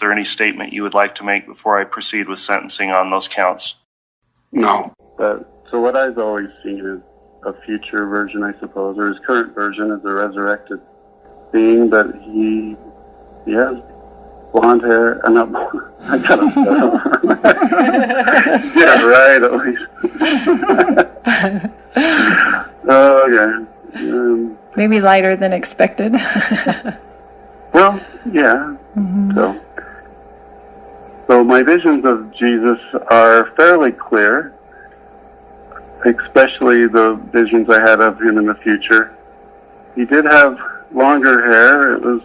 there any statement you would like to make before I proceed with sentencing on those counts? No. So what I've always seen is a future version, I suppose, or his current version is a resurrected being, but he has blonde hair. I gotta get it right at least. Okay. Maybe lighter than expected. Well, yeah. Mm-hmm. So my visions of Jesus are fairly clear, especially the visions I had of him in the future. He did have longer hair. It was,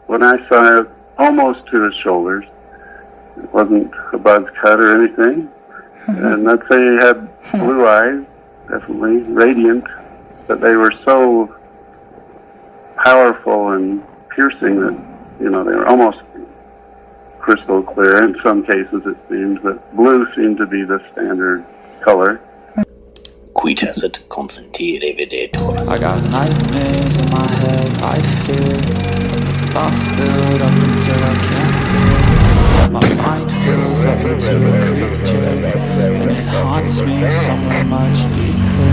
when I saw it, almost to his shoulders. It wasn't a buzz cut or anything. And I'd say he had blue eyes, definitely radiant, but they were so powerful and piercing that, they were almost crystal clear in some cases, it seems, but blue seemed to be the standard color. Tacet, consentire, videtur. I got nightmares in my head, I fear thoughts build up until I can't hear. My mind fills up into a creature, and it haunts me somewhere much deeper.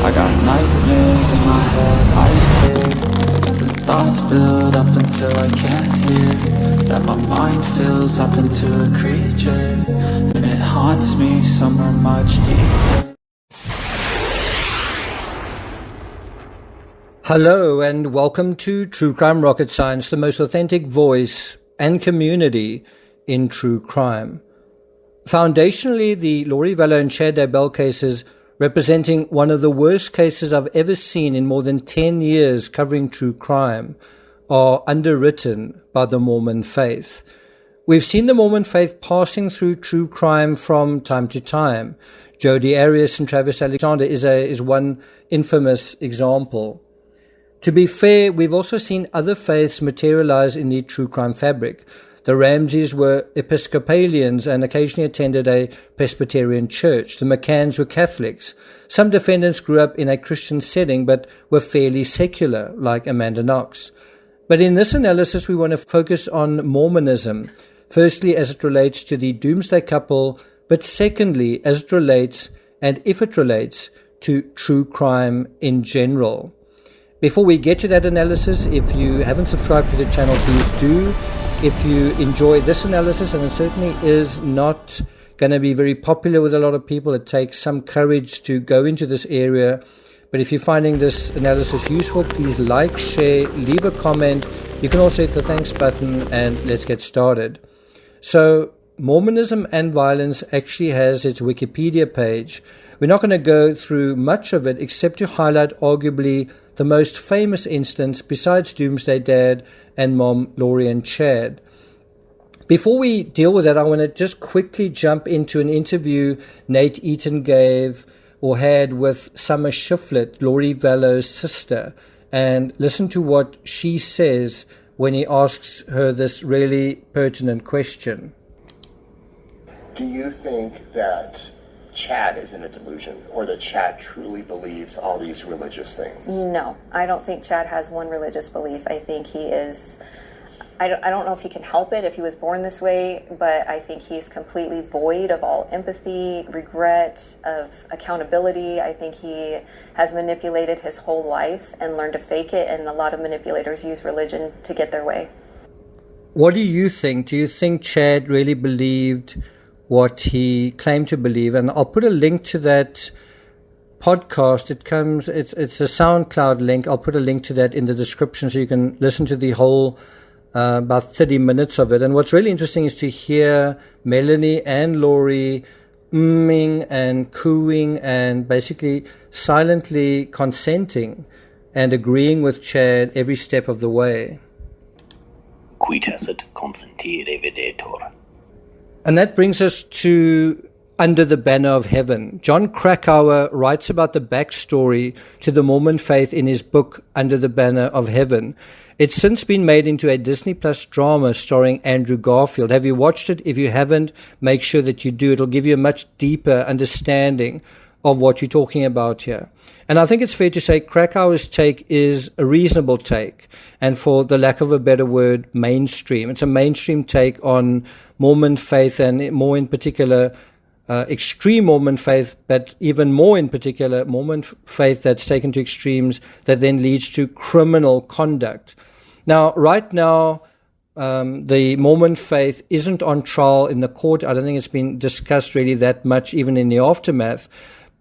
I got nightmares in my head, I fear thoughts build up until I can't hear. That my mind fills up into a creature, and it haunts me somewhere much deeper. Hello and welcome to True Crime Rocket Science, the most authentic voice and community in true crime. Foundationally, the Vallow and Daybell cases, representing one of the worst cases I've ever seen in more than 10 years covering true crime, are underwritten by the Mormon faith. We've seen the Mormon faith passing through true crime from time to time. Jodi Arias and Travis Alexander is one infamous example. To be fair, we've also seen other faiths materialize in the true crime fabric. The Ramseys were Episcopalians and occasionally attended a Presbyterian church. The McCanns were Catholics. Some defendants grew up in a Christian setting but were fairly secular, like Amanda Knox. But in this analysis, we want to focus on Mormonism, firstly as it relates to the Doomsday couple, but secondly as it relates, and if it relates, to true crime in general. Before we get to that analysis, if you haven't subscribed to the channel, please do. If you enjoy this analysis, and it certainly is not going to be very popular with a lot of people, it takes some courage to go into this area. But if you're finding this analysis useful, please like, share, leave a comment. You can also hit the thanks button, and let's get started. So, Mormonism and Violence actually has its Wikipedia page. We're not going to go through much of it except to highlight arguably the most famous instance besides Doomsday Dad and Mom, Laurie and Chad. Before we deal with that, I want to just quickly jump into an interview Nate Eaton had with Summer Shiflett, Laurie Vallow's sister, and listen to what she says when he asks her this really pertinent question. Do you think that Chad is in a delusion, or that Chad truly believes all these religious things? No, I don't think Chad has one religious belief. I think he is, I don't know if he can help it if he was born this way, but I think he's completely void of all empathy, regret, of accountability. I think he has manipulated his whole life and learned to fake it, and a lot of manipulators use religion to get their way. What do you think? Do you think Chad really believed what he claimed to believe? And I'll put a link to that podcast. It's a SoundCloud link. I'll put a link to that in the description so you can listen to the whole about 30 minutes of it. And what's really interesting is to hear Melanie and Laurie mmming and cooing and basically silently consenting and agreeing with Chad every step of the way. Tacet, consentire, videtur. And that brings us to Under the Banner of Heaven. John Krakauer writes about the backstory to the Mormon faith in his book, Under the Banner of Heaven. It's since been made into a Disney Plus drama starring Andrew Garfield. Have you watched it? If you haven't, make sure that you do. It'll give you a much deeper understanding of what you're talking about here. And I think it's fair to say Krakauer's take is a reasonable take, and for the lack of a better word, mainstream. It's a mainstream take on Mormon faith, and more in particular, extreme Mormon faith, but even more in particular, Mormon faith that's taken to extremes that then leads to criminal conduct. Now, right now, the Mormon faith isn't on trial in the court. I don't think it's been discussed really that much, even in the aftermath.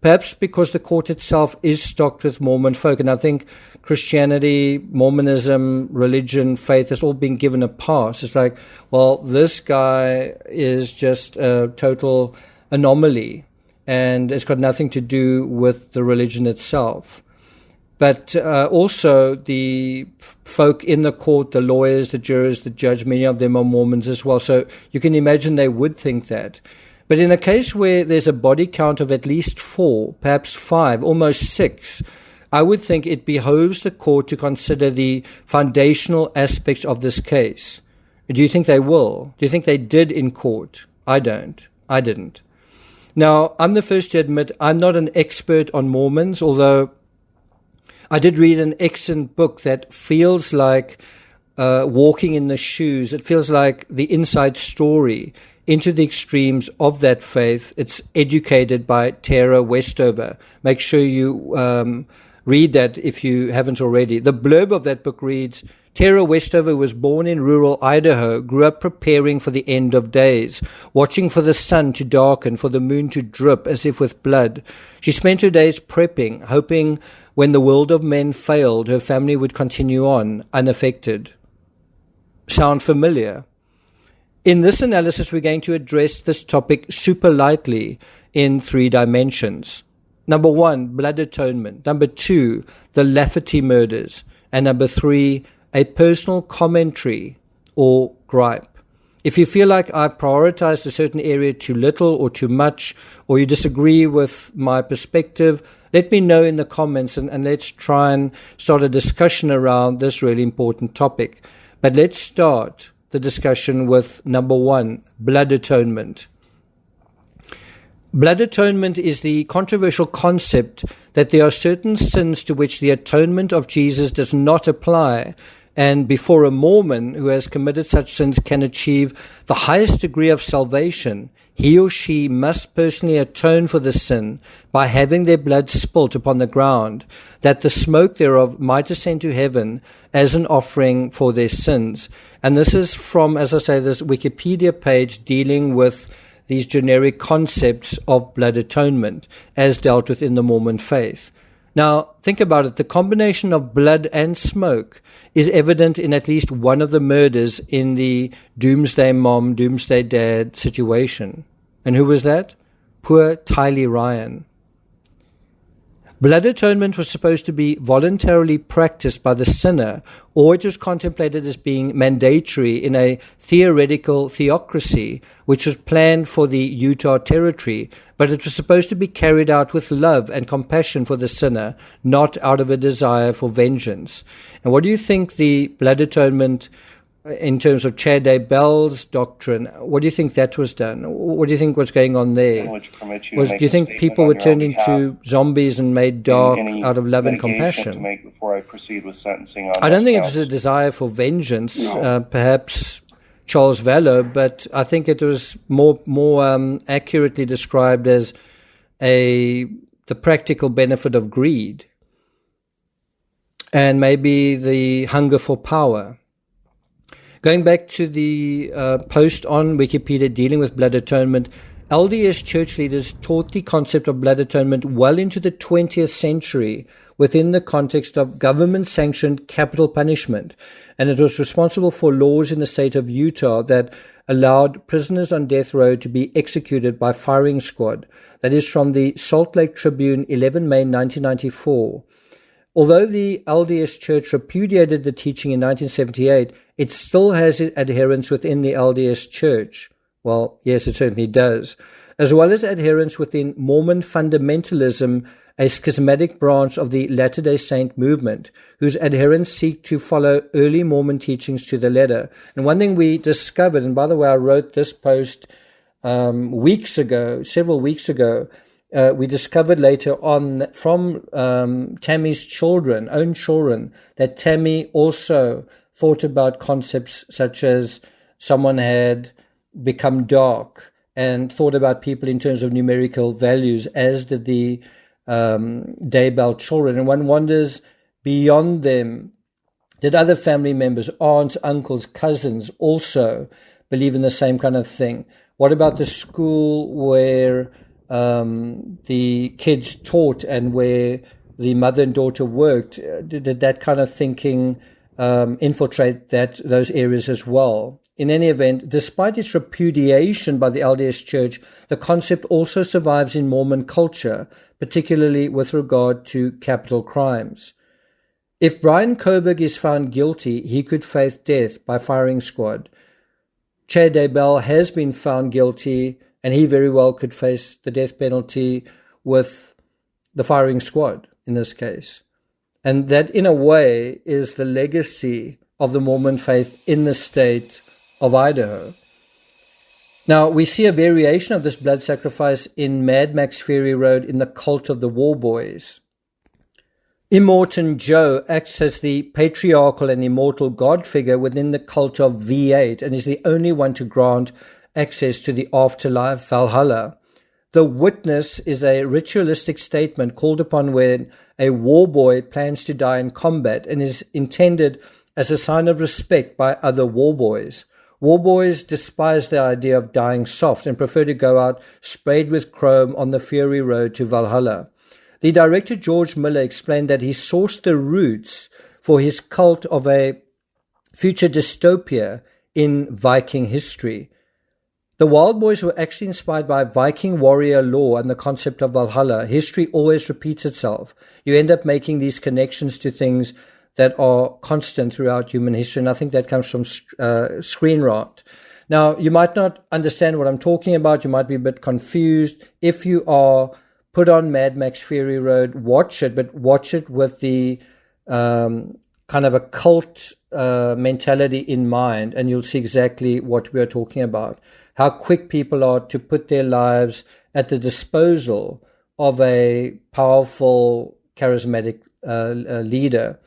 Perhaps because the court itself is stocked with Mormon folk. And I think Christianity, Mormonism, religion, faith has all been given a pass. It's like, well, this guy is just a total anomaly, and it's got nothing to do with the religion itself. But also the folk in the court, the lawyers, the jurors, the judge, many of them are Mormons as well. So you can imagine they would think that. But in a case where there's a body count of at least 4, perhaps 5, almost 6, I would think it behoves the court to consider the foundational aspects of this case. Do you think they will? Do you think they did in court? I don't. I didn't. Now, I'm the first to admit I'm not an expert on Mormons, although I did read an excellent book that feels like walking in the shoes. It feels like the inside story into the extremes of that faith. It's educated by Tara Westover. Make sure you read that if you haven't already. The blurb of that book reads, Tara Westover was born in rural Idaho, grew up preparing for the end of days, watching for the sun to darken, for the moon to drip as if with blood. She spent her days prepping, hoping when the world of men failed, her family would continue on, unaffected. Sound familiar? In this analysis, we're going to address this topic super lightly in 3 dimensions. Number 1, blood atonement. Number 2, the Lafferty murders. And number 3, a personal commentary or gripe. If you feel like I've prioritized a certain area too little or too much, or you disagree with my perspective, let me know in the comments, and let's try and start a discussion around this really important topic. But let's start the discussion with number 1, blood atonement. Blood atonement is the controversial concept that there are certain sins to which the atonement of Jesus does not apply, and before a Mormon who has committed such sins can achieve the highest degree of salvation, he or she must personally atone for the sin by having their blood spilt upon the ground, that the smoke thereof might ascend to heaven as an offering for their sins. And this is from, as I say, this Wikipedia page dealing with these generic concepts of blood atonement as dealt with in the Mormon faith. Now, think about it. The combination of blood and smoke is evident in at least one of the murders in the Doomsday Mom, Doomsday Dad situation. And who was that? Poor Tylee Ryan. Blood atonement was supposed to be voluntarily practiced by the sinner, or it was contemplated as being mandatory in a theoretical theocracy, which was planned for the Utah Territory, but it was supposed to be carried out with love and compassion for the sinner, not out of a desire for vengeance. And what do you think the blood atonement, in terms of Chair Daybell's doctrine, what do you think that was done? What do you think was going on there? Which permits you to make Do you a think statement people on were your turned own into behalf? zombies and made dark Any out of love and mitigation compassion? to make before I proceed with sentencing on I don't those think it counts? was a desire for vengeance, No. perhaps Charles Vallow, but I think it was more accurately described as the practical benefit of greed and maybe the hunger for power. Going back to the post on Wikipedia dealing with blood atonement, LDS church leaders taught the concept of blood atonement well into the 20th century within the context of government-sanctioned capital punishment, and it was responsible for laws in the state of Utah that allowed prisoners on death row to be executed by firing squad. That is from the Salt Lake Tribune, 11 May 1994. Although the LDS Church repudiated the teaching in 1978, it still has adherents within the LDS Church. Well, yes, it certainly does. As well as adherents within Mormon fundamentalism, a schismatic branch of the Latter-day Saint movement, whose adherents seek to follow early Mormon teachings to the letter. And one thing we discovered, and by the way, I wrote this post several weeks ago, we discovered later on from Tammy's own children, that Tammy also thought about concepts such as someone had become dark, and thought about people in terms of numerical values, as did the Daybell children. And one wonders, beyond them, did other family members, aunts, uncles, cousins also believe in the same kind of thing? What about the school where the kids taught and where the mother and daughter worked? Did that kind of thinking infiltrate those areas as well? In any event, despite its repudiation by the LDS Church, the concept also survives in Mormon culture, particularly with regard to capital crimes. If Brian Coburg is found guilty, he could face death by firing squad. Chad Daybell has been found guilty, and he very well could face the death penalty with the firing squad in this case. And that, in a way, is the legacy of the Mormon faith in the state of Idaho. Now, we see a variation of this blood sacrifice in Mad Max Fury Road in the cult of the War Boys. Immortan Joe acts as the patriarchal and immortal god figure within the cult of V8 and is the only one to grant access to the afterlife, Valhalla. The witness is a ritualistic statement called upon when a war boy plans to die in combat and is intended as a sign of respect by other war boys. War boys despise the idea of dying soft and prefer to go out sprayed with chrome on the Fury Road to Valhalla. The director George Miller explained that he sourced the roots for his cult of a future dystopia in Viking history. The Wild Boys were actually inspired by Viking warrior lore and the concept of Valhalla. History always repeats itself. You end up making these connections to things that are constant throughout human history, and I think that comes from screen rot. Now, you might not understand what I'm talking about. You might be a bit confused. If you are, put on Mad Max Fury Road, watch it, but watch it with the kind of a cult mentality in mind, and you'll see exactly what we are talking about. How quick people are to put their lives at the disposal of a powerful, charismatic leader.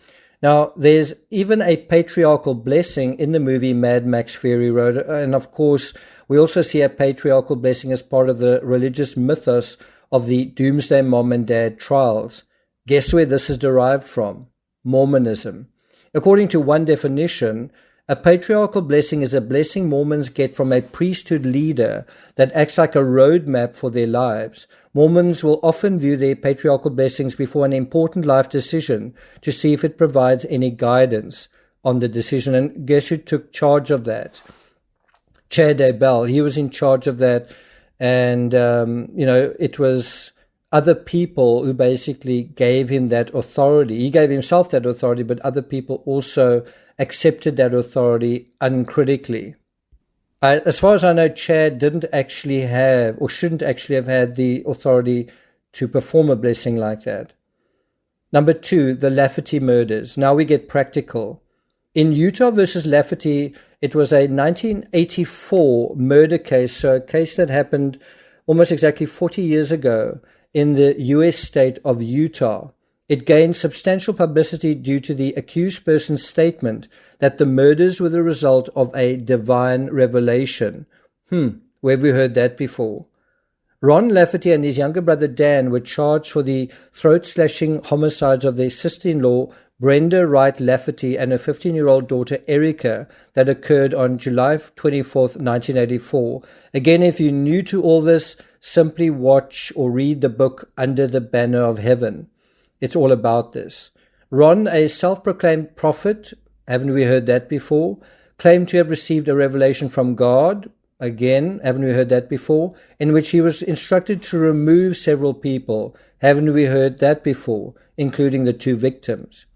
Now, there's even a patriarchal blessing in the movie Mad Max Fury Road. And of course, we also see a patriarchal blessing as part of the religious mythos of the Doomsday Mom and Dad trials. Guess where this is derived from? Mormonism. According to one definition, a patriarchal blessing is a blessing Mormons get from a priesthood leader that acts like a roadmap for their lives. Mormons will often view their patriarchal blessings before an important life decision to see if it provides any guidance on the decision. And guess who took charge of that? Chad Daybell. He was in charge of that. And, it was other people who basically gave him that authority. He gave himself that authority, but other people also accepted that authority uncritically. As far as I know, Chad didn't actually have, or shouldn't actually have had, the authority to perform a blessing like that. Number 2, the Lafferty murders. Now we get practical. In Utah versus Lafferty, it was a 1984 murder case, so a case that happened almost exactly 40 years ago in the U.S. state of Utah. It gained substantial publicity due to the accused person's statement that the murders were the result of a divine revelation. Where have we heard that before? Ron Lafferty and his younger brother Dan were charged for the throat-slashing homicides of their sister-in-law Brenda Wright Lafferty and her 15-year-old daughter Erica that occurred on July 24th, 1984. Again, if you're new to all this, simply watch or read the book Under the Banner of Heaven. It's all about this. Ron, a self-proclaimed prophet, haven't we heard that before? Claimed to have received a revelation from God. Again, haven't we heard that before? In which he was instructed to remove several people. Haven't we heard that before? Including the 2 victims.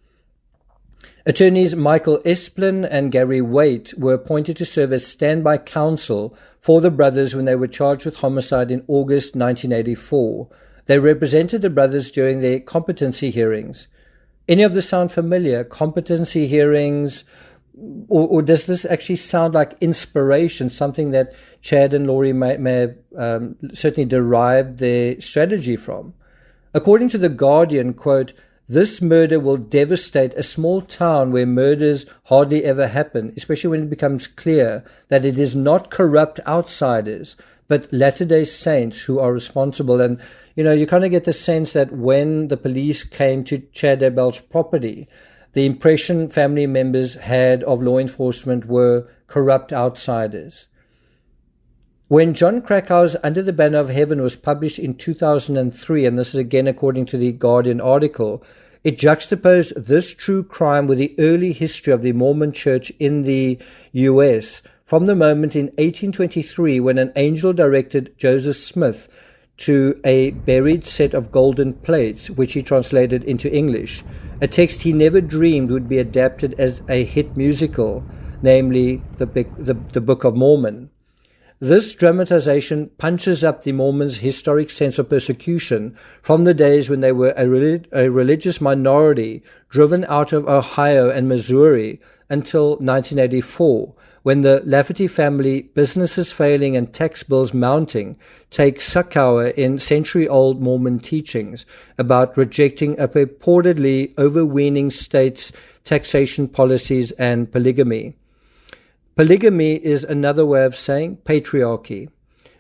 Attorneys Michael Esplin and Gary Waite were appointed to serve as standby counsel for the brothers when they were charged with homicide in August 1984. They represented the brothers during their competency hearings. Any of this sound familiar? Competency hearings, or does this actually sound like inspiration, something that Chad and Laurie may have certainly derived their strategy from? According to The Guardian, quote, "This murder will devastate a small town where murders hardly ever happen, especially when it becomes clear that it is not corrupt outsiders, but Latter-day Saints who are responsible." And, you kind of get the sense that when the police came to Chad Daybell's property, the impression family members had of law enforcement were corrupt outsiders. When John Krakauer's Under the Banner of Heaven was published in 2003, and this is again according to the Guardian article, it juxtaposed this true crime with the early history of the Mormon Church in the U.S., from the moment in 1823 when an angel directed Joseph Smith to a buried set of golden plates, which he translated into English, a text he never dreamed would be adapted as a hit musical, namely the Book of Mormon. This dramatization punches up the Mormons' historic sense of persecution from the days when they were a religious minority driven out of Ohio and Missouri until 1984, when the Lafferty family, businesses failing and tax bills mounting, take succour in century-old Mormon teachings about rejecting a purportedly overweening state's taxation policies and polygamy. Polygamy is another way of saying patriarchy.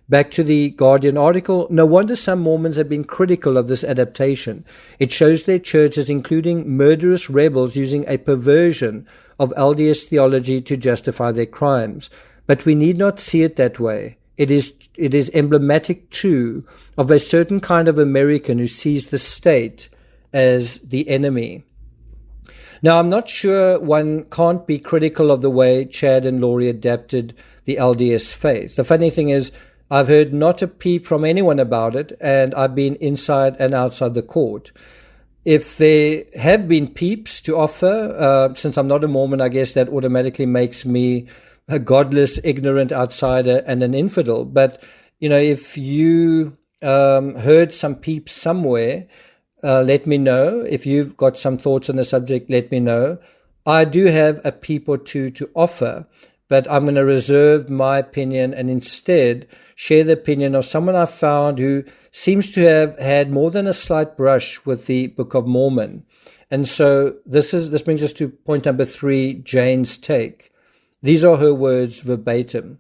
Back to the Guardian article, no wonder some Mormons have been critical of this adaptation. It shows their church as including murderous rebels using a perversion of LDS theology to justify their crimes. But we need not see it that way. It is emblematic, too, of a certain kind of American who sees the state as the enemy. Now, I'm not sure one can't be critical of the way Chad and Laurie adapted the LDS faith. The funny thing is, I've heard not a peep from anyone about it, and I've been inside and outside the court. If there have been peeps to offer, since I'm not a Mormon, I guess that automatically makes me a godless, ignorant outsider and an infidel. But, if you heard some peeps somewhere, let me know. If you've got some thoughts on the subject, let me know. I do have a peep or two to offer, but I'm going to reserve my opinion and instead share the opinion of someone I found who seems to have had more than a slight brush with the Book of Mormon. And so this brings us to point number 3, Jane's take. These are her words verbatim.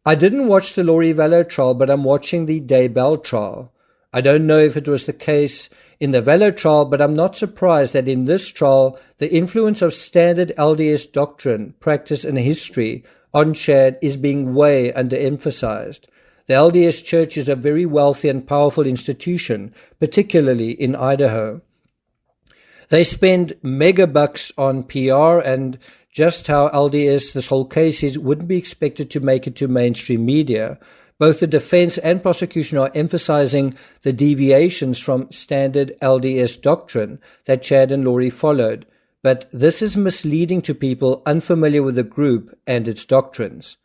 "I didn't watch the Laurie Vallow trial, but I'm watching the Daybell trial. I don't know if it was the case in the Vallow trial, but I'm not surprised that in this trial, the influence of standard LDS doctrine, practice, and history on Chad is being way underemphasized. The LDS Church is a very wealthy and powerful institution, particularly in Idaho. They spend mega bucks on PR, and just how LDS this whole case is wouldn't be expected to make it to mainstream media. Both the defense and prosecution are emphasizing the deviations from standard LDS doctrine that Chad and Laurie followed, but this is misleading to people unfamiliar with the group and its doctrines.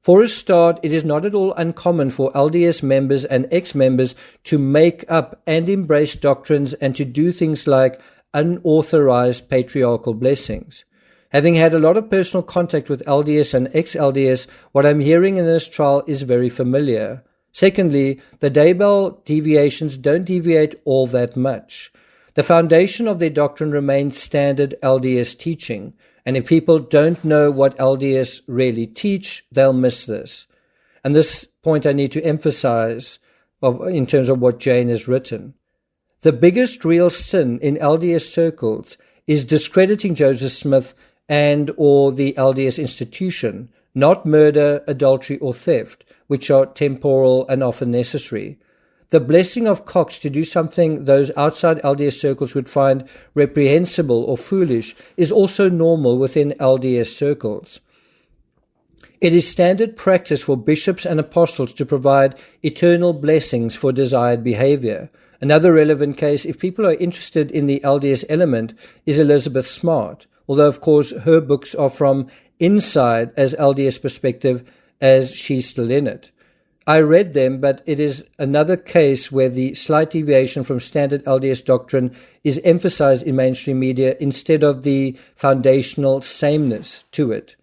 For a start, it is not at all uncommon for LDS members and ex-members to make up and embrace doctrines and to do things like unauthorized patriarchal blessings. Having had a lot of personal contact with LDS and ex-LDS, what I'm hearing in this trial is very familiar. Secondly, the Daybell deviations don't deviate all that much. The foundation of their doctrine remains standard LDS teaching, and if people don't know what LDS really teach, they'll miss this. And this point I need to emphasize in terms of what Jane has written. The biggest real sin in LDS circles is discrediting Joseph Smith and or the LDS institution, not murder, adultery, or theft, which are temporal and often necessary. The blessing of Cox to do something those outside LDS circles would find reprehensible or foolish is also normal within LDS circles. It is standard practice for bishops and apostles to provide eternal blessings for desired behavior. Another relevant case, if people are interested in the LDS element, is Elizabeth Smart, although of course her books are from inside as LDS perspective as she's still in it. I read them, but it is another case where the slight deviation from standard LDS doctrine is emphasized in mainstream media instead of the foundational sameness to it.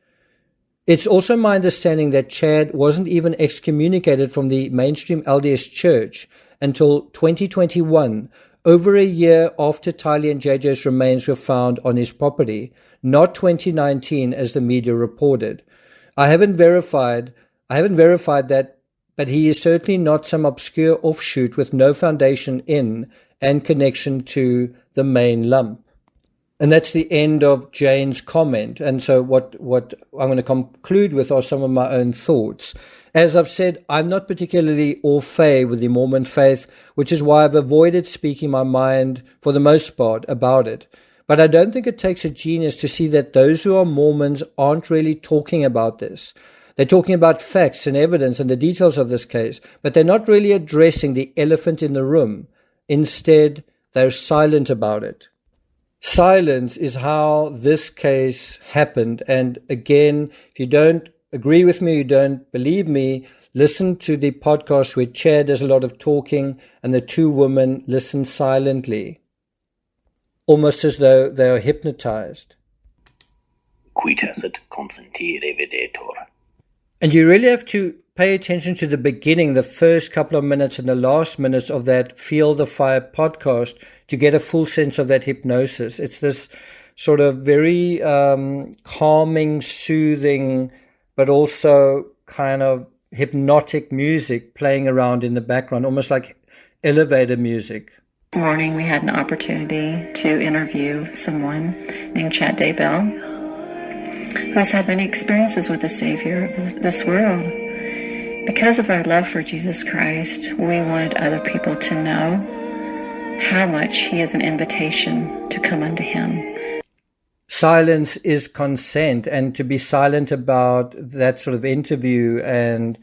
It's also my understanding that Chad wasn't even excommunicated from the mainstream LDS church until 2021, over a year after Tylee and JJ's remains were found on his property, not 2019 as the media reported. I haven't verified that, but he is certainly not some obscure offshoot with no foundation in and connection to the main lump. And that's the end of Jane's comment. And so what I'm going to conclude with are some of my own thoughts. As I've said, I'm not particularly au fait with the Mormon faith, which is why I've avoided speaking my mind for the most part about it. But I don't think it takes a genius to see that those who are Mormons aren't really talking about this. They're talking about facts and evidence and the details of this case, but they're not really addressing the elephant in the room. Instead, they're silent about it. Silence is how this case happened. And again, if you don't agree with me, you don't believe me, listen to the podcast where Chad does a lot of talking and the two women listen silently, almost as though they are hypnotized. Qui tacet consentire videtur. And you really have to pay attention to the beginning, the first couple of minutes and the last minutes of that Feel the Fire podcast to get a full sense of that hypnosis. It's this sort of very calming, soothing, but also kind of hypnotic music playing around in the background, almost like elevator music. This morning we had an opportunity to interview someone named Chad Daybell, who has had many experiences with the Savior of this world. Because of our love for Jesus Christ, we wanted other people to know how much he is an invitation to come unto him. Silence is consent, and to be silent about that sort of interview and,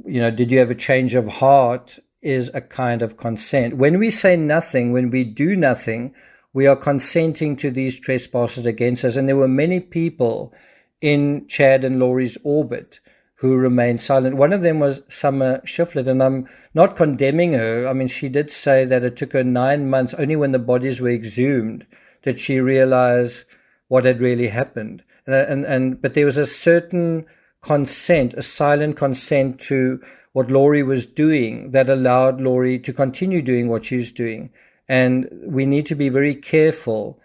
did you have a change of heart is a kind of consent. When we say nothing, when we do nothing, we are consenting to these trespasses against us. And there were many people in Chad and Laurie's orbit who remained silent. One of them was Summer Shiflett, and I'm not condemning her. I mean, she did say that it took her 9 months, only when the bodies were exhumed, did she realize what had really happened. But there was a certain consent, a silent consent to what Laurie was doing that allowed Laurie to continue doing what she was doing. And we need to be very careful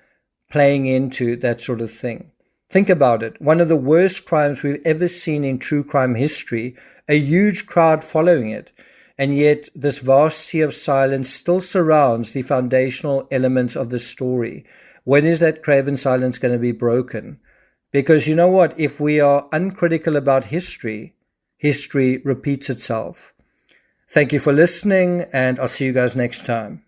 playing into that sort of thing. Think about it. One of the worst crimes we've ever seen in true crime history, a huge crowd following it. And yet this vast sea of silence still surrounds the foundational elements of the story. When is that craven silence going to be broken? Because you know what? If we are uncritical about history, history repeats itself. Thank you for listening, and I'll see you guys next time.